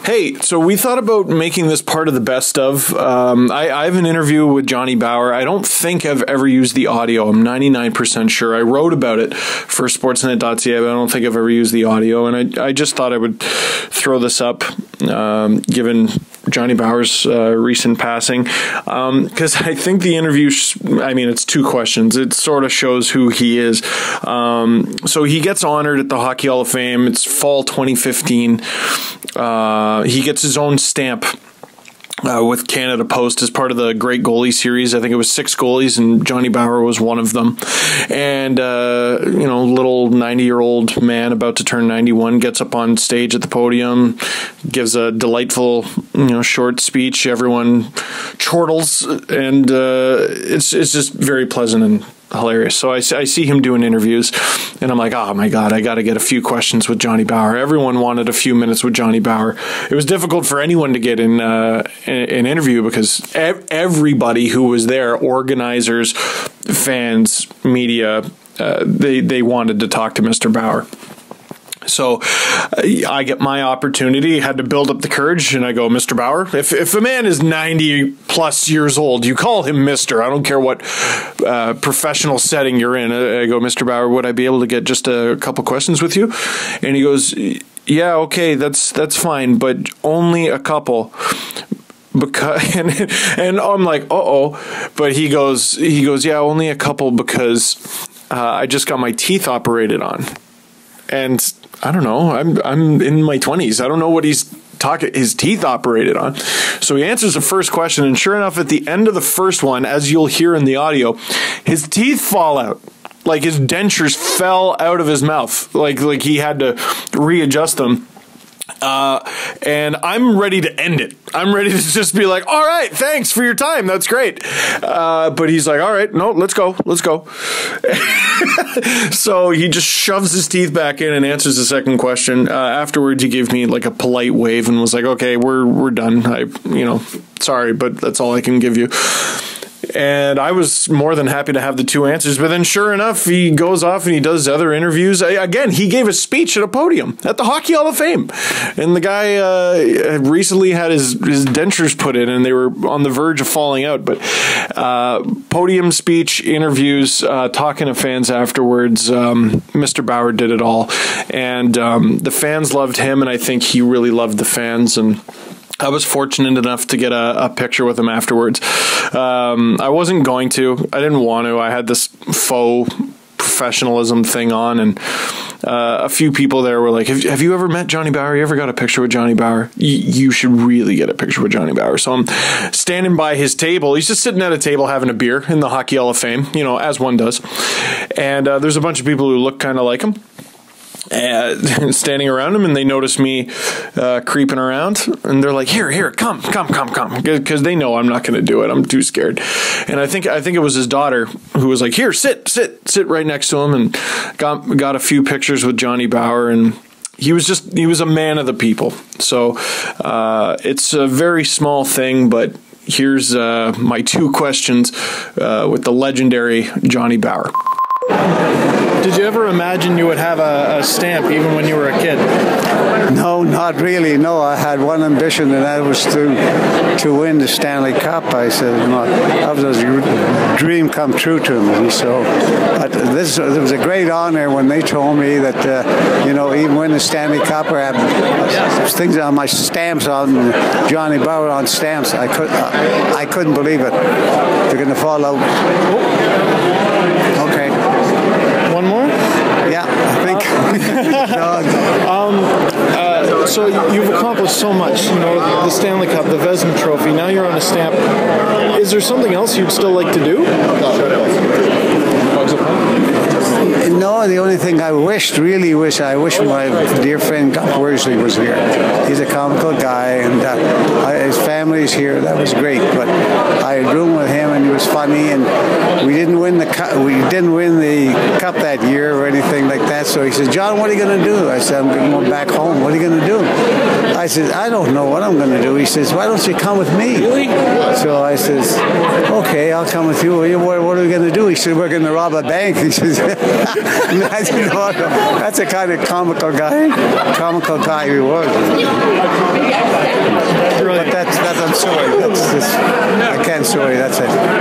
Hey, so we thought about making this part of the best of. I have an interview with Johnny Bower. I don't think I've ever used the audio. I'm 99% sure. I wrote about it for sportsnet.ca, but I don't think I've ever used the audio. And I just thought I would throw this up, given Johnny Bower's recent passing, because I think the interview, it's two questions. It sort of shows who he is. So he gets honored at the Hockey Hall of Fame. It's fall 2015. He gets his own stamp with Canada Post as part of the Great Goalie Series. I think it was 6 goalies, and Johnny Bower was one of them. And, little 90-year-old man about to turn 91 gets up on stage at the podium, gives a delightful, short speech. Everyone chortles, and it's just very pleasant and hilarious. So I see him doing interviews, and I'm like, oh my God, I got to get a few questions with Johnny Bower. Everyone wanted a few minutes with Johnny Bower. It was difficult for anyone to get in an interview because everybody who was there, organizers, fans, media, they wanted to talk to Mr. Bower. So I get my opportunity, had to build up the courage, and I go, Mr. Bower, if a man is 90 plus years old, you call him Mr. I don't care what professional setting you're in. I go, Mr. Bower, would I be able to get just a couple questions with you? And he goes, yeah, okay, that's fine, but only a couple. Because and I'm like, but he goes, yeah, only a couple because I just got my teeth operated on. And I don't know, I'm in my 20s. I don't know what he's his teeth operated on. So he answers the first question, and sure enough, at the end of the first one, as you'll hear in the audio, his teeth fall out. Like his dentures fell out of his mouth. Like he had to readjust them. And I'm ready to end it. I'm ready to just be like, all right, thanks for your time. That's great. But he's like, all right, no, let's go. So he just shoves his teeth back in and answers the second question. Afterwards, he gave me like a polite wave and was like, okay, we're done. Sorry, but that's all I can give you. And I was more than happy to have the two answers. But then sure enough, he goes off and he does other interviews. Again, he gave a speech at a podium at the Hockey Hall of Fame. And the guy recently had his dentures put in, and they were on the verge of falling out. But podium speech, interviews, talking to fans afterwards, Mr. Bower did it all. And the fans loved him, and I think he really loved the fans. And I was fortunate enough to get a picture with him afterwards. I wasn't going to. I didn't want to. I had this faux professionalism thing on, and a few people there were like, have you ever met Johnny Bower? You ever got a picture with Johnny Bower? You should really get a picture with Johnny Bower. So I'm standing by his table. He's just sitting at a table having a beer in the Hockey Hall of Fame, as one does. And there's a bunch of people who look kind of like him. Standing around him, and they notice me creeping around, and they're like, here, come, because they know I'm not going to do it. I'm too scared. And I think it was his daughter who was like, here, sit right next to him, and got a few pictures with Johnny Bower. And he was a man of the people. So it's a very small thing, but here's my two questions with the legendary Johnny Bower. Did you ever imagine you would have a stamp even when you were a kid? No, not really. No, I had one ambition, and that was to win the Stanley Cup. I said, that was a dream come true to me. So it was a great honor when they told me that, even win the Stanley Cup or have things on my stamps on Johnny Bower on stamps. I couldn't believe it. They're going to fall out. Okay. One more? Yeah, I think. So you've accomplished so much, the Stanley Cup, the Vezina Trophy, now you're on a stamp. Is there something else you'd still like to do? No, the only thing I wish my dear friend Gup Worsley was here. He's a comical guy, and his family's here. That was great. But I had room with him, and he was funny. And we didn't win the cup. We didn't win the cup that year or anything like that. So he said, "John, what are you going to do?" I said, "I'm going back home. What are you going to do?" I said, "I don't know what I'm going to do." He says, "Why don't you come with me?" Really? So I says, "Okay, I'll come with you." What are we going to do? He said, "We're going to rob a bank." He says, "That's a kind of comical guy he was." the story. That's it.